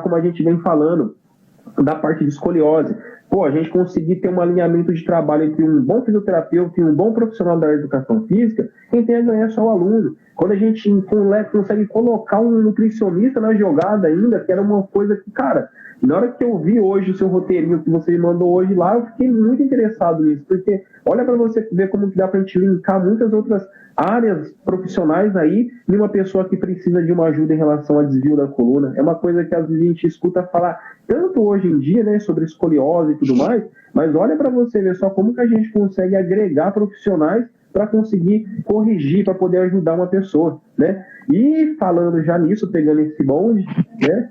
como a gente vem falando, da parte de escoliose. Pô, a gente conseguir ter um alinhamento de trabalho entre um bom fisioterapeuta e um bom profissional da educação física, quem tem a ganhar é só o aluno. Quando a gente consegue colocar um nutricionista na jogada ainda, que era uma coisa que, cara, na hora que eu vi hoje o seu roteirinho que você me mandou hoje lá, eu fiquei muito interessado nisso, porque olha para você ver como que dá para a gente linkar muitas outras áreas profissionais aí de uma pessoa que precisa de uma ajuda em relação ao desvio da coluna. É uma coisa que às vezes a gente escuta falar tanto hoje em dia, né, sobre escoliose e tudo mais, mas olha para você ver só como que a gente consegue agregar profissionais para conseguir corrigir, para poder ajudar uma pessoa, né? E falando já nisso, pegando esse bonde, né?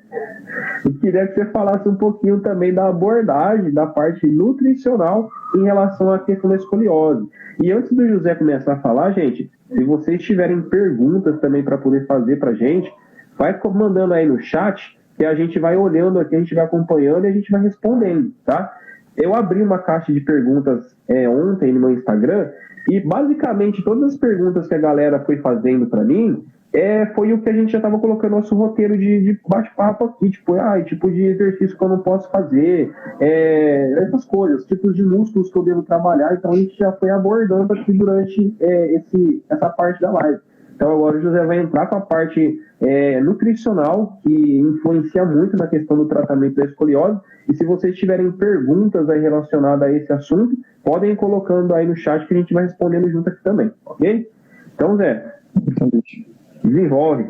Eu queria que você falasse um pouquinho também da abordagem, da parte nutricional em relação à questão da escoliose. E antes do José começar a falar, gente, se vocês tiverem perguntas também para poder fazer para a gente, vai mandando aí no chat, que a gente vai olhando aqui, a gente vai acompanhando e a gente vai respondendo, tá? Eu abri uma caixa de perguntas ontem no meu Instagram e basicamente todas as perguntas que a galera foi fazendo para mim foi o que a gente já estava colocando no nosso roteiro de bate-papo aqui, tipo de exercício que eu não posso fazer, essas coisas, tipos de músculos que eu devo trabalhar, então a gente já foi abordando aqui durante essa parte da live. Então agora o José vai entrar com a parte nutricional, que influencia muito na questão do tratamento da escoliose, e se vocês tiverem perguntas aí relacionadas a esse assunto, podem ir colocando aí no chat que a gente vai respondendo junto aqui também, ok? Então, Zé, desenvolve.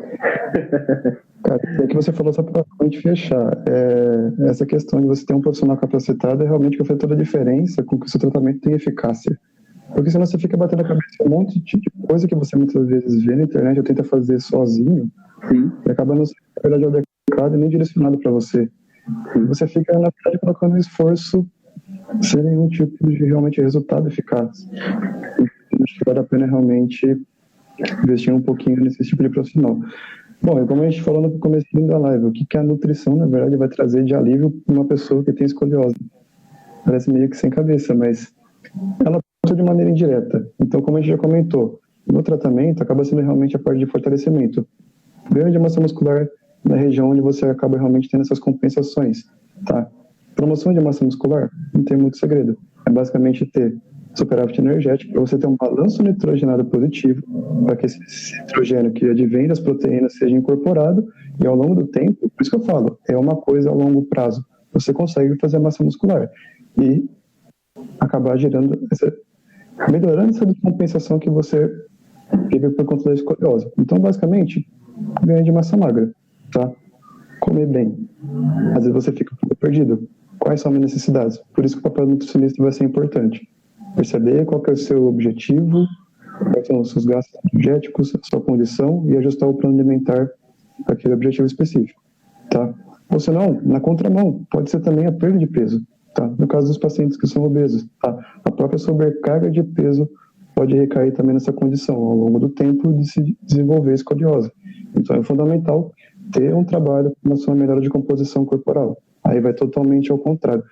Cara, o que você falou só para a gente fechar, essa questão de você ter um profissional capacitado é realmente que faz toda a diferença com que o seu tratamento tem eficácia. Porque senão você fica batendo a cabeça em um monte de coisa que você muitas vezes vê na internet ou tenta fazer sozinho. Sim. E acaba não sendo, na verdade, adequado e nem direcionado para você. E você fica, na verdade, colocando um esforço sem nenhum tipo de realmente resultado eficaz. E acho que vale a pena realmente investir um pouquinho nesse tipo de profissional. Bom, e como a gente falou no começo da live, o que a nutrição, na verdade, vai trazer de alívio para uma pessoa que tem escoliose? Parece meio que sem cabeça, mas ela de maneira indireta. Então, como a gente já comentou, no tratamento acaba sendo realmente a parte de fortalecimento. Ganho de massa muscular na região onde você acaba realmente tendo essas compensações, tá? Promoção de massa muscular não tem muito segredo. É basicamente ter superávit energético para você ter um balanço nitrogenado positivo, para que esse nitrogênio que advém das proteínas seja incorporado e ao longo do tempo, por isso que eu falo, é uma coisa a longo prazo. Você consegue fazer massa muscular e acabar gerando melhorando essa descompensação que você teve por conta da escoliose. Então, basicamente, ganho de massa magra, tá? Comer bem. Às vezes você fica um pouco perdido. Quais são as minhas necessidades? Por isso que o papel do nutricionista vai ser importante. Perceber qual que é o seu objetivo, quais são os seus gastos energéticos, a sua condição e ajustar o plano alimentar para aquele objetivo específico, tá? Ou senão, na contramão, pode ser também a perda de peso. Tá? No caso dos pacientes que são obesos, tá? A própria sobrecarga de peso pode recair também nessa condição ao longo do tempo de se desenvolver escoliose. Então é fundamental ter um trabalho na sua melhora de composição corporal. Aí vai totalmente ao contrário.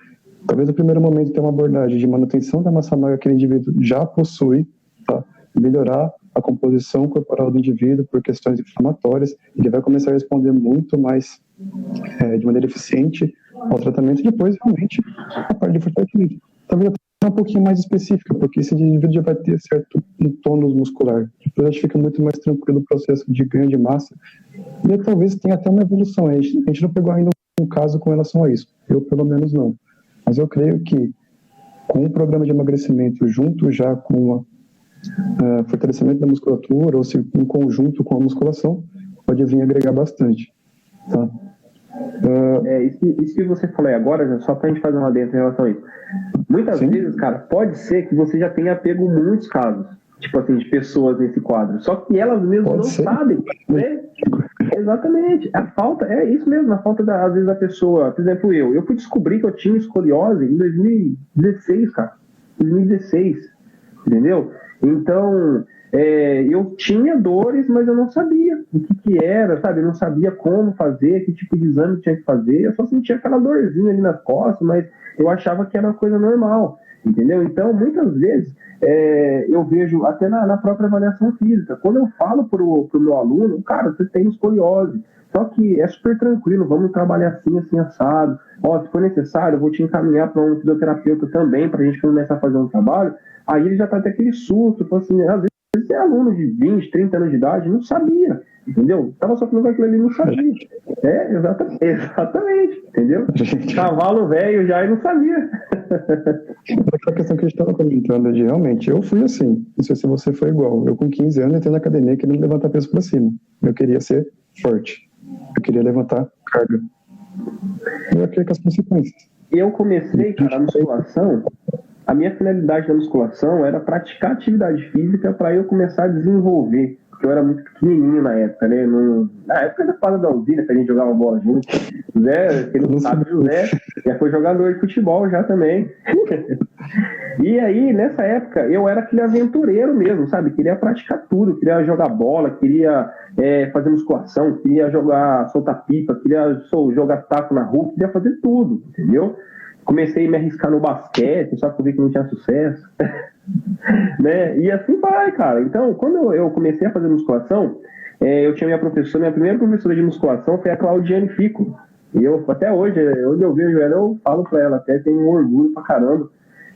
Talvez no primeiro momento tenha uma abordagem de manutenção da massa magra que o indivíduo já possui, tá? Melhorar a composição corporal do indivíduo por questões inflamatórias, ele vai começar a responder muito mais de maneira eficiente ao tratamento e depois, realmente, a parte de fortalecimento. Talvez até um pouquinho mais específica, porque esse indivíduo já vai ter certo tônus muscular. Depois a gente fica muito mais tranquilo no processo de ganho de massa. E talvez tenha até uma evolução. A gente não pegou ainda um caso com relação a isso. Eu, pelo menos, não. Mas eu creio que com o programa de emagrecimento junto já com o fortalecimento da musculatura, ou se em conjunto com a musculação, pode vir agregar bastante. Tá? Isso que você falou aí agora, só para a gente fazer uma adendo em relação a isso. Muitas vezes, cara, pode ser que você já tenha pego muitos casos, tipo assim, de pessoas nesse quadro, só que elas mesmas não sabem, né? Exatamente. A falta, é isso mesmo, a falta, às vezes, da pessoa. Por exemplo, eu fui descobrir que eu tinha escoliose em 2016, cara. 2016, entendeu? Então, eu tinha dores, mas eu não sabia o que era, sabe? Eu não sabia como fazer, que tipo de exame tinha que fazer. Eu só sentia aquela dorzinha ali nas costas, mas eu achava que era uma coisa normal, entendeu? Então, muitas vezes, eu vejo até na própria avaliação física. Quando eu falo pro meu aluno, cara, você tem escoliose. Só que é super tranquilo, vamos trabalhar assim, assado. Se for necessário, eu vou te encaminhar para um fisioterapeuta também, para a gente começar a fazer um trabalho. Aí ele já tá até aquele susto, assim, às vezes é aluno de 20, 30 anos de idade, não sabia, entendeu? Estava sofrendo com aquilo ali, não sabia. Exatamente, entendeu? Cavalo velho já e não sabia. Aquela questão que a gente estava comentando de realmente, eu fui assim, não sei se você foi igual. Eu com 15 anos entrei na academia querendo levantar peso para cima. Eu queria ser forte. Eu queria levantar carga. E eu queria com as consequências. Eu comecei, cara, a musculação. A minha finalidade da musculação era praticar atividade física para eu começar a desenvolver, porque eu era muito pequenininho na época, né? Na época da fase da usina, que a gente jogava bola junto. Zé, quem não sabe, o Zé já foi jogador de futebol já também. E aí, nessa época, eu era aquele aventureiro mesmo, sabe? Queria praticar tudo, queria jogar bola, queria fazer musculação, queria soltar pipa, queria jogar taco na rua, queria fazer tudo, entendeu? Comecei a me arriscar no basquete, só que eu vi que não tinha sucesso. Né? E assim vai, cara. Então, quando eu comecei a fazer musculação, eu tinha minha primeira professora de musculação foi a Claudiane Fico. E eu, até hoje, onde eu vejo ela, eu falo pra ela, até tenho um orgulho pra caramba,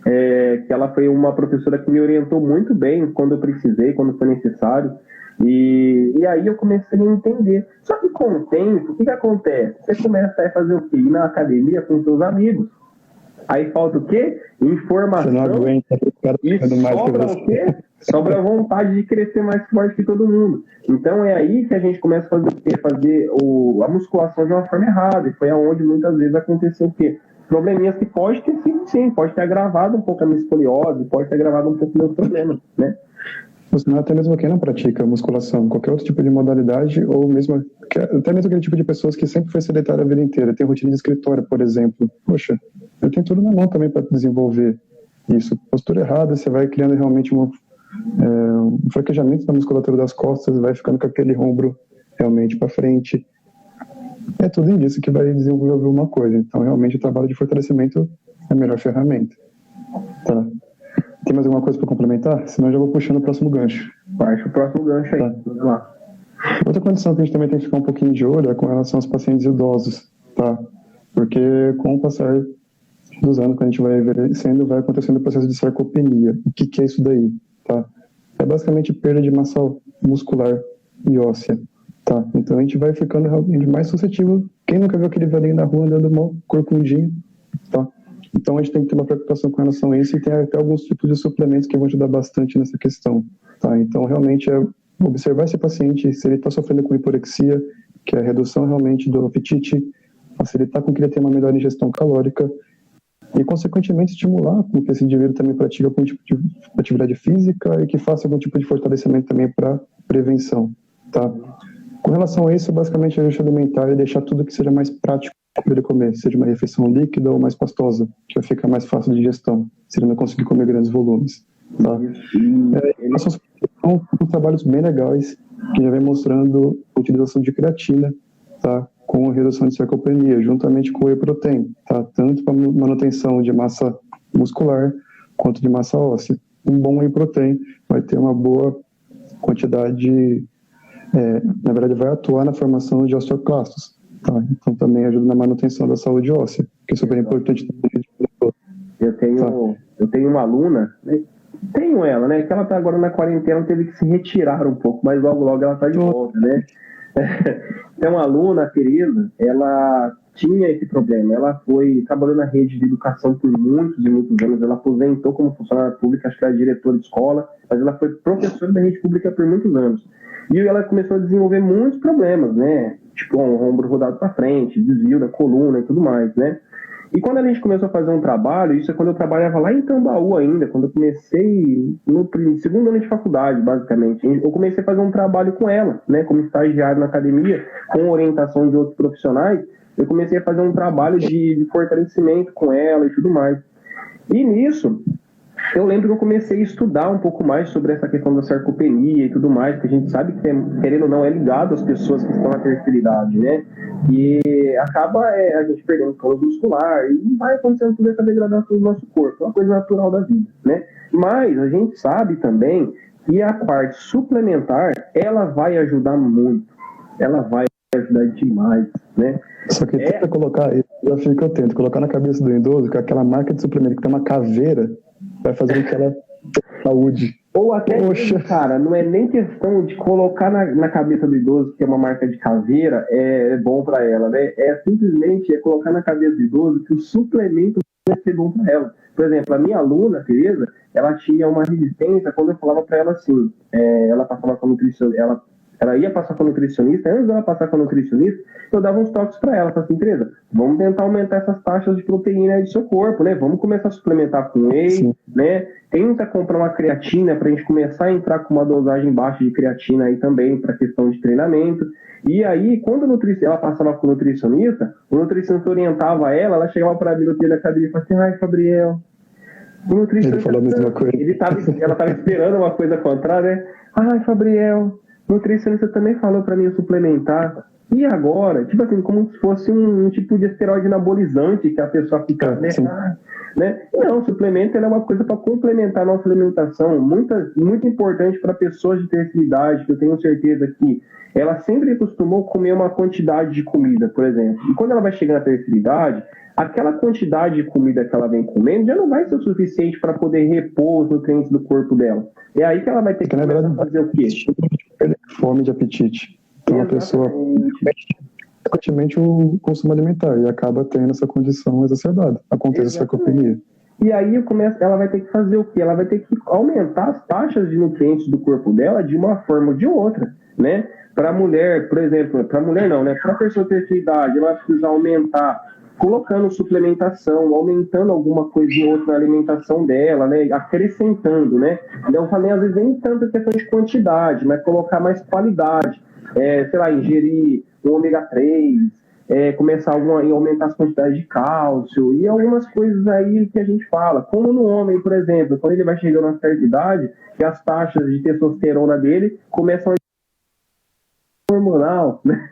que ela foi uma professora que me orientou muito bem quando eu precisei, quando foi necessário. E aí eu comecei a entender. Só que com o tempo, o que acontece? Você começa a fazer o quê? Ir na academia com seus amigos. Aí falta o quê? Informação. Você não aguenta, e sobra o quê? Sobra a vontade de crescer mais forte que todo mundo. Então é aí que a gente começa a fazer o quê? Fazer a musculação de uma forma errada. E foi aonde muitas vezes aconteceu o quê? Probleminhas que pode ter sido sim, pode ter agravado um pouco a minha escoliose, pode ter agravado um pouco meus problemas, né? Até mesmo quem não pratica musculação, qualquer outro tipo de modalidade, ou mesmo até mesmo aquele tipo de pessoas que sempre foi sedentário a vida inteira, tem rotina de escritório, por exemplo. Poxa, eu tenho tudo na mão também para desenvolver isso. Postura errada, você vai criando realmente um fraquejamento da musculatura das costas, vai ficando com aquele ombro realmente para frente. É tudo isso que vai desenvolver uma coisa. Então, realmente, o trabalho de fortalecimento é a melhor ferramenta. Tá. Tem mais alguma coisa para complementar? Senão eu já vou puxando o próximo gancho. Parte o próximo gancho aí. Tá. Vamos lá. Outra condição que a gente também tem que ficar um pouquinho de olho é com relação aos pacientes idosos, tá? Porque com o passar dos anos, quando a gente vai envelhecendo, vai acontecendo o processo de sarcopenia. O que é isso daí, tá? É basicamente perda de massa muscular e óssea, tá? Então a gente vai ficando realmente mais suscetível. Quem nunca viu aquele velhinho na rua andando mal corcundinho, tá? Então a gente tem que ter uma preocupação com relação a isso e tem até alguns tipos de suplementos que vão ajudar bastante nessa questão, tá? Então realmente é observar esse paciente, se ele está sofrendo com hiporexia, que é a redução realmente do apetite, facilitar com que ele tenha uma melhor ingestão calórica e, consequentemente, estimular com que esse indivíduo também pratique algum tipo de atividade física e que faça algum tipo de fortalecimento também para prevenção, tá? Com relação a isso, basicamente, a ajuste alimentar e deixar tudo que seja mais prático para ele comer, seja uma refeição líquida ou mais pastosa, que vai ficar mais fácil de digestão, se ele não conseguir comer grandes volumes, tá? São trabalhos bem legais que já vem mostrando a utilização de creatina, tá? Com a redução de sarcopenia, juntamente com o whey protein, tá? Tanto para manutenção de massa muscular quanto de massa óssea. Um bom whey protein vai ter uma boa quantidade, na verdade, vai atuar na formação de osteoclastos. Tá? Então também ajuda na manutenção da saúde óssea, que é super importante também. Eu tenho uma aluna, né? Tenho ela, né? Que ela tá agora na quarentena, teve que se retirar um pouco, mas logo ela tá de volta, né? Tem uma aluna, Tereza, ela tinha esse problema. Ela trabalhou na rede de educação por muitos e muitos anos. Ela aposentou como funcionária pública, acho que era diretora de escola, mas ela foi professora da rede pública por muitos anos. E ela começou a desenvolver muitos problemas, né? Tipo, um ombro rodado para frente, desvio da coluna e tudo mais, né? E quando a gente começou a fazer um trabalho, isso é quando eu trabalhava lá em Tambaú ainda, quando eu comecei no segundo ano de faculdade, basicamente. Eu comecei a fazer um trabalho com ela, né, como estagiário na academia, com orientação de outros profissionais. Eu comecei a fazer um trabalho de fortalecimento com ela e tudo mais. E nisso, eu lembro que eu comecei a estudar um pouco mais sobre essa questão da sarcopenia e tudo mais, que a gente sabe que, querendo ou não, é ligado às pessoas que estão na terceira idade, né? E acaba a gente perdendo tônus muscular e vai acontecendo toda essa degradação do nosso corpo, é uma coisa natural da vida, né? Mas a gente sabe também que a parte suplementar, ela vai ajudar muito, ela vai ajudar demais, né? Só que tenta colocar, eu fico atento, colocar na cabeça do idoso que aquela marca de suplemento que tem uma caveira vai fazer com que ela tenha saúde. Ou até, cara, não é nem questão de colocar na cabeça do idoso que é uma marca de caveira é bom para ela, né? Simplesmente colocar na cabeça do idoso que o suplemento vai ser bom para ela. Por exemplo, a minha aluna, Tereza, ela tinha uma resistência quando eu falava para ela assim, ela passava com a nutricionista, ela ia passar com a nutricionista, antes dela passar com a nutricionista, eu dava uns toques para ela, falava assim, Tereza, vamos tentar aumentar essas taxas de proteína aí do seu corpo, né? Vamos começar a suplementar com whey, né? Tenta comprar uma creatina para a gente começar a entrar com uma dosagem baixa de creatina aí também para questão de treinamento. E aí, quando ela passava com o nutricionista orientava ela chegava para mim no dia da academia e falava assim, ai, Gabriel, o nutricionista, ele falou a mesma coisa. Ela estava esperando uma coisa contrária, né? Ai, Gabriel, o nutricionista também falou para mim suplementar. E agora? Tipo assim, como se fosse um tipo de esteroide anabolizante que a pessoa fica, né? Não, o suplemento é uma coisa para complementar a nossa alimentação, muito importante para pessoas de terceira idade, que eu tenho certeza que ela sempre costumou comer uma quantidade de comida, por exemplo. E quando ela vai chegar na terceira idade, aquela quantidade de comida que ela vem comendo já não vai ser o suficiente para poder repor os nutrientes do corpo dela. É aí que ela vai ter que fazer o quê? Fome de apetite. Então a pessoa frequentemente o consumo alimentar e acaba tendo essa condição exacerbada. Acontece essa sarcopenia. E aí ela vai ter que fazer o quê? Ela vai ter que aumentar as taxas de nutrientes do corpo dela de uma forma ou de outra, né? Para a mulher, por exemplo, para a mulher não, né? Para a pessoa ter terceira idade, ela vai precisar aumentar, colocando suplementação, aumentando alguma coisa ou outra na alimentação dela, né? Acrescentando, né? Então, também, às vezes, nem tanto questão de quantidade, mas colocar mais qualidade. Sei lá, ingerir um ômega 3, começar a aumentar as quantidades de cálcio e algumas coisas aí que a gente fala. Como no homem, por exemplo, quando ele vai chegando a uma certa idade, que as taxas de testosterona dele começam a hormonal, né?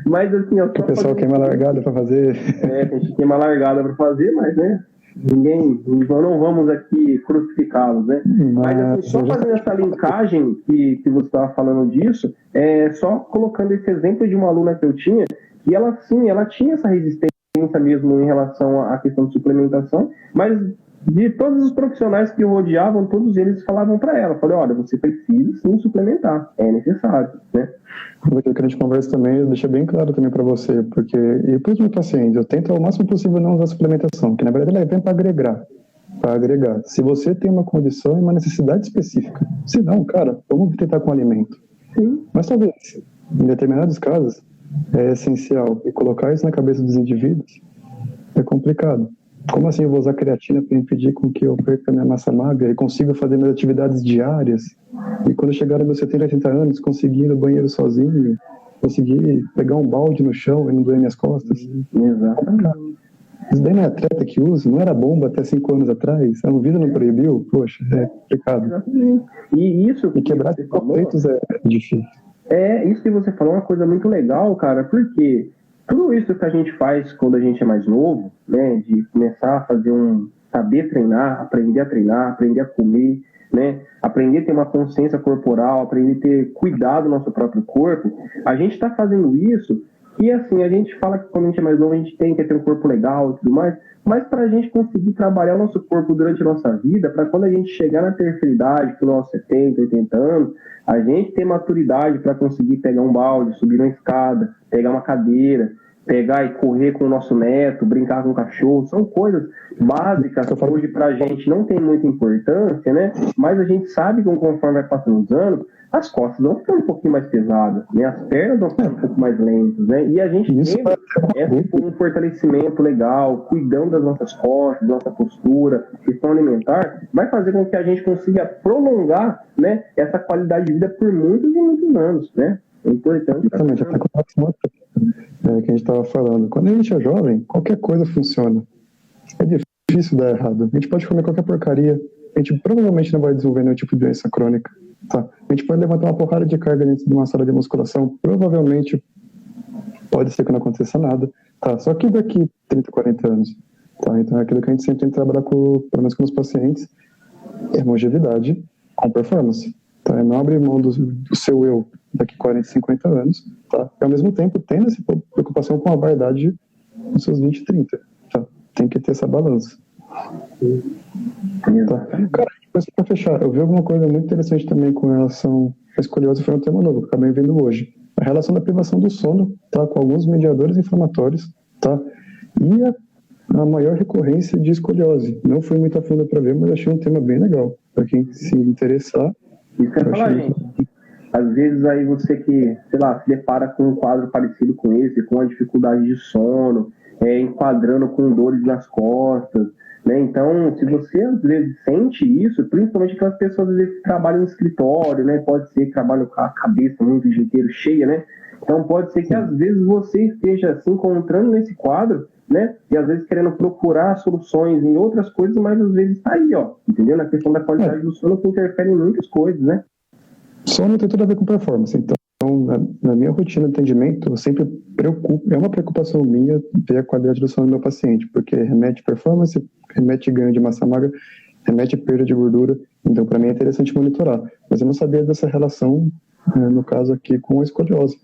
Mas assim, o pessoal queima largada para fazer. A gente queima largada para fazer, mas né? Não vamos aqui crucificá-los, né? Mas assim, só fazendo essa linkagem que você estava falando disso, só colocando esse exemplo de uma aluna que eu tinha, que ela tinha essa resistência mesmo em relação à questão de suplementação, mas de todos os profissionais que o rodeavam, todos eles falavam para ela, olha, você precisa sim suplementar, é necessário, né? Aquilo que a gente conversa também, deixa bem claro também para você, porque, e para os meus pacientes, eu tento ao máximo possível não usar suplementação, que na verdade ela vem para agregar. Se você tem uma condição e uma necessidade específica, se não, cara, vamos tentar com alimento. Sim. Mas talvez, em determinados casos, é essencial, e colocar isso na cabeça dos indivíduos é complicado. Como assim eu vou usar creatina para impedir com que eu perca minha massa magra e consiga fazer minhas atividades diárias? E quando chegar aos meus 70, 80 anos, conseguir ir no banheiro sozinho, conseguir pegar um balde no chão e não doer minhas costas? Exatamente. Isso daí não é atleta que usa? Não era bomba até 5 anos atrás? A Anvisa não proibiu? Poxa, é complicado. Exatamente. E quebrar esses conceitos é difícil. Isso que você falou é uma coisa muito legal, cara, porque tudo isso que a gente faz quando a gente é mais novo, né, de começar a fazer saber treinar, aprender a comer, né, aprender a ter uma consciência corporal, aprender a ter cuidado do nosso próprio corpo, a gente está fazendo isso e, assim, a gente fala que quando a gente é mais novo, a gente tem que ter um corpo legal e tudo mais, mas para a gente conseguir trabalhar o nosso corpo durante a nossa vida, para quando a gente chegar na terceira idade, com os nossos 70, 80 anos, a gente ter maturidade para conseguir pegar um balde, subir uma escada, pegar uma cadeira, pegar e correr com o nosso neto, brincar com o cachorro, são coisas básicas que hoje para a gente não tem muita importância, né? Mas a gente sabe que conforme vai passando os anos, as costas vão ficando um pouquinho mais pesadas, né? As pernas vão ficando um pouco mais lentas, né? E a gente tem um fortalecimento legal, cuidando das nossas costas, da nossa postura, questão alimentar, vai fazer com que a gente consiga prolongar, né, essa qualidade de vida por muitos e muitos anos, né? É importante. Exatamente, até com relação que a gente estava falando. Quando a gente é jovem, qualquer coisa funciona. É difícil dar errado. A gente pode comer qualquer porcaria, a gente provavelmente não vai desenvolver nenhum tipo de doença crônica. Tá? A gente pode levantar uma porrada de carga dentro de uma sala de musculação, provavelmente pode ser que não aconteça nada. Tá? Só que daqui 30, 40 anos. Tá? Então é aquilo que a gente sempre tem que trabalhar pelo menos com os pacientes, é longevidade com performance. Tá? É não abrir mão do seu eu daqui 40, 50 anos, tá? E ao mesmo tempo tendo essa preocupação com a vaidade nos seus 20, 30. Tá? Tem que ter essa balança. Tá? Cara, mas para fechar, eu vi alguma coisa muito interessante também com relação à escoliose, foi um tema novo que eu acabei vendo hoje. A relação da privação do sono, tá? Com alguns mediadores inflamatórios, tá? E a maior recorrência de escoliose. Não fui muito a fundo para ver, mas achei um tema bem legal. Para quem se interessar. Isso é falar, gente. Às vezes aí você que, sei lá, se depara com um quadro parecido com esse, com a dificuldade de sono, enquadrando com dores nas costas, né? Então, se você às vezes sente isso, principalmente aquelas pessoas às vezes que trabalham no escritório, né? Pode ser que trabalham com a cabeça muito o dia inteiro cheia, né? Então pode ser que às vezes você esteja se encontrando nesse quadro, né? E às vezes querendo procurar soluções em outras coisas, mas às vezes está aí, ó, entendeu? Na questão da qualidade do sono que interfere em muitas coisas, né? Sono tem tudo a ver com performance. Então, na minha rotina de atendimento, eu sempre é uma preocupação minha ver a qualidade do sono do meu paciente, porque remete performance, remete ganho de massa magra, remete perda de gordura. Então, para mim é interessante monitorar. Mas eu não sabia dessa relação, no caso aqui, com a escoliose.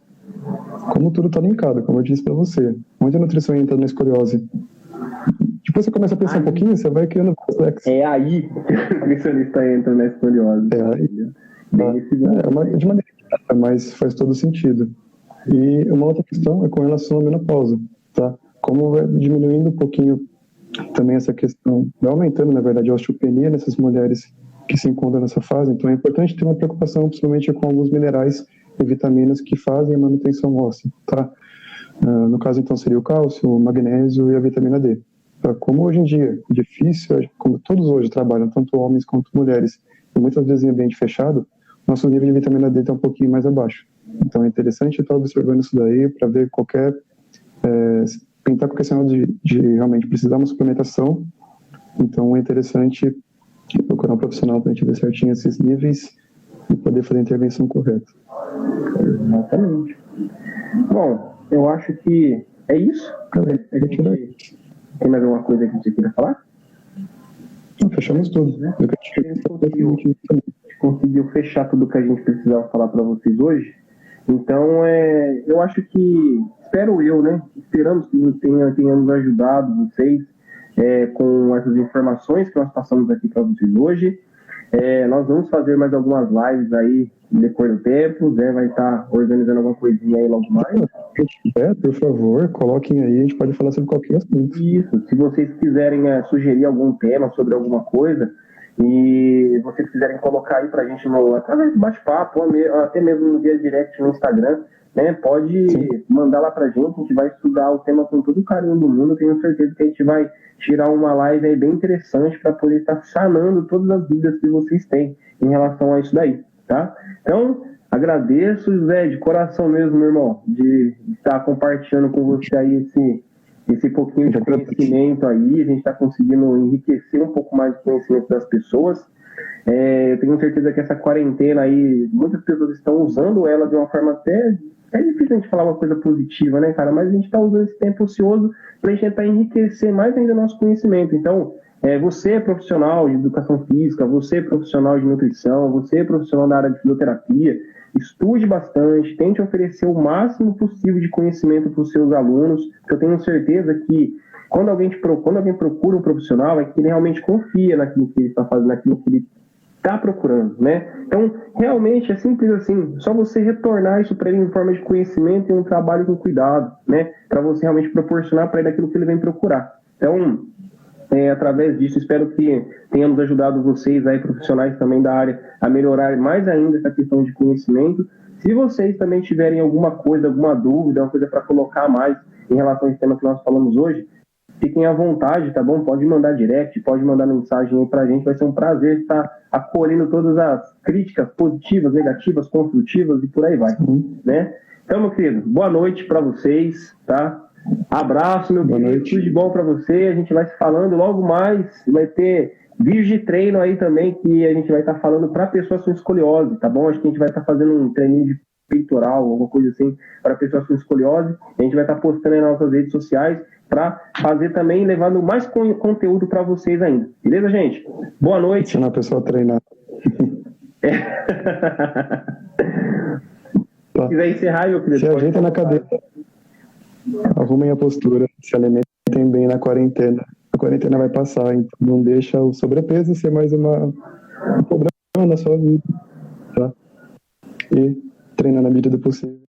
Como tudo está linkado, como eu disse para você. Onde a nutrição entra na escoliose? Depois você começa a pensar um pouquinho, você vai criando complexo. É aí que o nutricionista entra na escoliose. É aí. De maneira que mas faz todo sentido. E uma outra questão é com relação à menopausa, tá? Como vai diminuindo um pouquinho também essa questão, vai aumentando, na verdade, a osteopenia nessas mulheres que se encontram nessa fase, então é importante ter uma preocupação, principalmente com alguns minerais e vitaminas que fazem a manutenção óssea, tá? No caso, então, seria o cálcio, o magnésio e a vitamina D. Tá? Como hoje em dia é difícil, como todos hoje trabalham, tanto homens quanto mulheres, e muitas vezes em ambiente fechado, nosso nível de vitamina D está um pouquinho mais abaixo. Então é interessante estar observando isso daí para ver pintar qualquer sinal de realmente precisar de uma suplementação. Então é interessante procurar um profissional para a gente ver certinho esses níveis e poder fazer a intervenção correta. Exatamente. Bom, eu acho que é isso. Tem mais alguma coisa que você queira falar? Não, fechamos tudo. Né? Conseguiu fechar tudo que a gente precisava falar para vocês hoje. Então, eu acho que, esperamos que tenhamos ajudado vocês com essas informações que nós passamos aqui para vocês hoje. Nós vamos fazer mais algumas lives aí depois do tempo, vai estar organizando alguma coisinha aí logo mais. Por favor, coloquem aí, a gente pode falar sobre qualquer assunto. Isso, se vocês quiserem sugerir algum tema sobre alguma coisa, e vocês quiserem colocar aí pra gente através do bate-papo, até mesmo no via direct no Instagram, né? Pode mandar lá pra gente, a gente vai estudar o tema com todo o carinho do mundo, tenho certeza que a gente vai tirar uma live aí bem interessante para poder estar sanando todas as dúvidas que vocês têm em relação a isso daí, tá? Então, agradeço, José, de coração mesmo, meu irmão, de estar compartilhando com você aí esse pouquinho de conhecimento aí, a gente está conseguindo enriquecer um pouco mais o conhecimento das pessoas. Eu tenho certeza que essa quarentena aí, muitas pessoas estão usando ela de uma forma até... É difícil a gente falar uma coisa positiva, né, cara? Mas a gente está usando esse tempo ocioso para a gente tentar enriquecer mais ainda nosso conhecimento. Então, Você é profissional de educação física, você é profissional de nutrição, você é profissional da área de fisioterapia, estude bastante, tente oferecer o máximo possível de conhecimento para os seus alunos, porque eu tenho certeza que quando alguém procura um profissional, é que ele realmente confia naquilo que ele está fazendo, naquilo que ele está procurando, né? Então, realmente é simples assim, só você retornar isso para ele em forma de conhecimento e um trabalho com cuidado, né? Para você realmente proporcionar para ele aquilo que ele vem procurar. Então, através disso, espero que tenhamos ajudado vocês aí, profissionais também da área, a melhorar mais ainda essa questão de conhecimento. Se vocês também tiverem alguma coisa, alguma dúvida, uma coisa para colocar mais em relação ao tema que nós falamos hoje, fiquem à vontade, tá bom? Pode mandar direct, pode mandar mensagem aí pra gente, vai ser um prazer estar acolhendo todas as críticas positivas, negativas, construtivas e por aí vai, né? Então, meu querido, boa noite para vocês, tá? Abraço, meu querido, tudo de bom para você, a gente vai se falando logo mais, vai ter vídeos de treino aí também que a gente vai estar falando para pessoas com escoliose, tá bom? Acho que a gente vai estar fazendo um treininho de peitoral, alguma coisa assim, para pessoas com escoliose, a gente vai estar postando aí nas nossas redes sociais, para fazer também, levando mais conteúdo para vocês ainda. Beleza, gente? Boa noite. Ensinar a pessoa a treinar. Se quiser encerrar, meu querido. Se ajeita na cadeira. Arrumem a postura. Se alimentem bem na quarentena. A quarentena vai passar, então não deixa o sobrepeso ser mais um problema na sua vida. Tá? E treina na medida do possível.